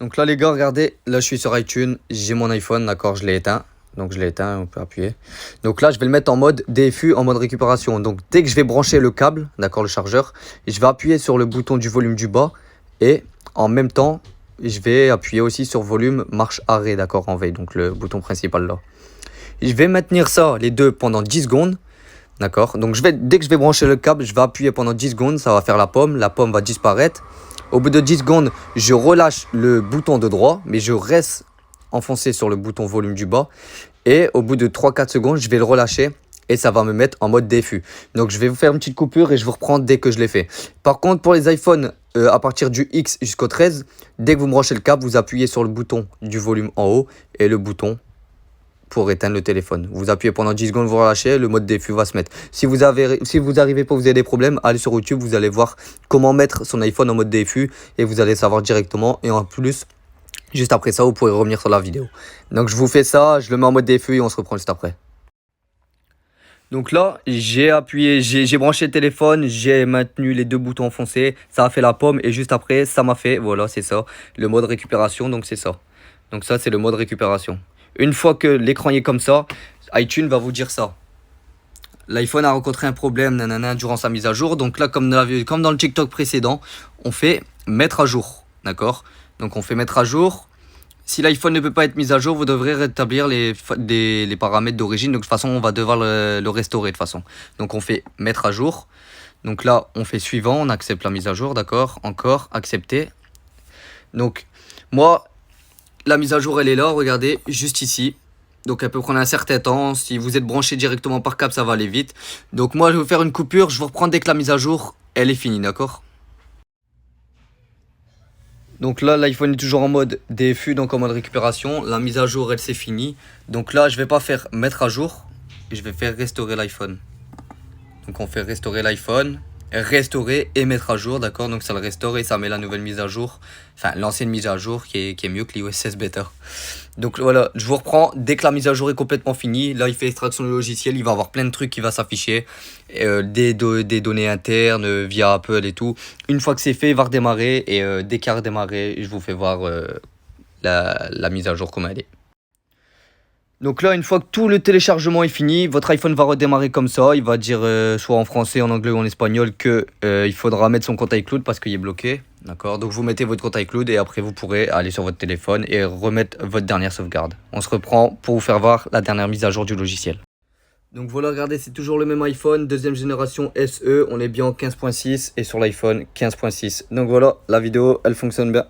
Donc là les gars, regardez, là je suis sur iTunes, j'ai mon iPhone, d'accord, je l'ai éteint. Donc je l'ai éteint, on peut appuyer. Donc là je vais le mettre en mode DFU, en mode récupération. Donc dès que je vais brancher le câble, d'accord, le chargeur, je vais appuyer sur le bouton du volume du bas. Et en même temps, je vais appuyer aussi sur volume marche arrêt, d'accord, en veille. Donc le bouton principal là. Je vais maintenir ça, les deux, pendant 10 secondes. D'accord. Donc dès que je vais brancher le câble, je vais appuyer pendant 10 secondes. Ça va faire la pomme va disparaître. Au bout de 10 secondes, je relâche le bouton de droit, mais je reste enfoncé sur le bouton volume du bas. Et au bout de 3-4 secondes, je vais le relâcher et ça va me mettre en mode DFU. Donc je vais vous faire une petite coupure et je vous reprends dès que je l'ai fait. Par contre, pour les iPhones à partir du X jusqu'au 13, dès que vous branchez le câble, vous appuyez sur le bouton du volume en haut et le bouton pour éteindre le téléphone. Vous appuyez pendant 10 secondes, vous relâchez, le mode DFU va se mettre. Si vous arrivez pas, vous avez des problèmes, allez sur YouTube, vous allez voir comment mettre son iPhone en mode DFU et vous allez savoir directement. Et en plus, juste après ça, vous pourrez revenir sur la vidéo. Donc je vous fais ça, je le mets en mode DFU et on se reprend juste après. Donc là, j'ai appuyé, j'ai branché le téléphone, j'ai maintenu les deux boutons enfoncés, ça a fait la pomme et juste après, ça m'a fait, voilà, c'est ça, le mode récupération, donc c'est ça. Donc ça, c'est le mode récupération. Une fois que l'écran est comme ça, iTunes va vous dire ça. L'iPhone a rencontré un problème nanana, durant sa mise à jour. Donc là, comme dans le TikTok précédent, on fait mettre à jour. D'accord? Donc on fait mettre à jour. Si l'iPhone ne peut pas être mis à jour, vous devrez rétablir les paramètres d'origine. Donc de toute façon, on va devoir le restaurer de toute façon. Donc on fait mettre à jour. Donc là, on fait suivant, on accepte la mise à jour. D'accord? Encore, accepter. Donc moi, la mise à jour, elle est là, regardez, juste ici. Donc elle peut prendre un certain temps. Si vous êtes branché directement par câble, ça va aller vite. Donc moi, je vais vous faire une coupure. Je vous reprends dès que la mise à jour, elle est finie, d'accord? Donc là, l'iPhone est toujours en mode DFU, donc en mode récupération. La mise à jour, elle s'est finie. Donc là, je vais pas faire mettre à jour. Je vais faire restaurer l'iPhone. Donc on fait restaurer l'iPhone, restaurer et mettre à jour, d'accord? Donc ça le restaure et ça met la nouvelle mise à jour, enfin l'ancienne mise à jour qui est mieux que l'iOS 16 bêta. Donc voilà, je vous reprends dès que la mise à jour est complètement finie. Là il fait extraction du logiciel, il va avoir plein de trucs qui va s'afficher, des données internes via Apple et tout. Une fois que c'est fait, il va redémarrer et dès qu'il a redémarré, je vous fais voir la mise à jour comment elle est. Donc là, une fois que tout le téléchargement est fini, votre iPhone va redémarrer comme ça. Il va dire soit en français, en anglais ou en espagnol que il faudra mettre son compte iCloud parce qu'il est bloqué. D'accord? Donc vous mettez votre compte iCloud et après vous pourrez aller sur votre téléphone et remettre votre dernière sauvegarde. On se reprend pour vous faire voir la dernière mise à jour du logiciel. Donc voilà, regardez, c'est toujours le même iPhone, deuxième génération SE. On est bien en 15.6 et sur l'iPhone 15.6. Donc voilà, la vidéo, elle fonctionne bien.